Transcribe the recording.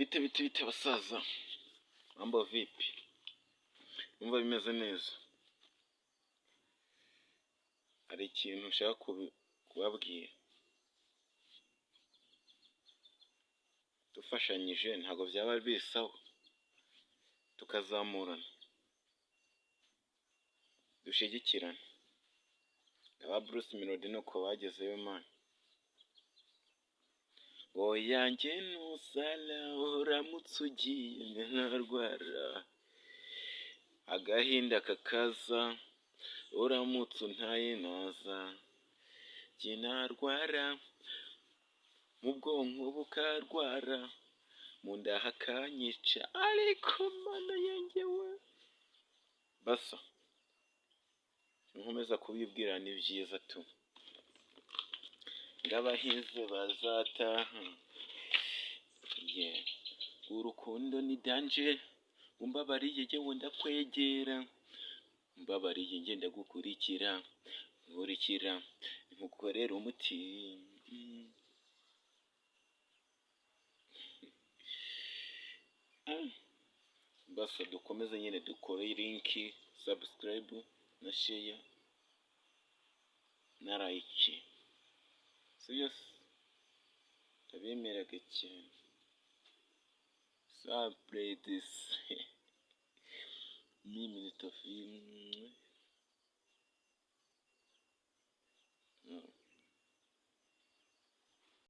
Bite basaza, mambo vipi? Numva bimeze neza. Hari ikintu nshaka kubabwira. Dufashanyije ntabwo byaba bisawa, tukazamurana, dushyigikirana. Aba Bruce Melody nuko bagezeyo man. Oya njye nusala uramutse ugiye ntarwara, agahinda kakaza uramutse untaye naza, njye narwara mu bwonko bukarwara, mu nda hakanyica, ariko mana yanjye we. Basa nkomeza kubibwira ni byiza tu, ngabahize bazataha. Urukundo ni danger, umbabariye jyewe ndakwegera, umbabariye njye ndagukurikira, nkurikira nkukorera umuti. Basa dukomeze nyine dukore linki, subscribe na share na like. Serious, ndabemeraga cyane. So I play this minute of film.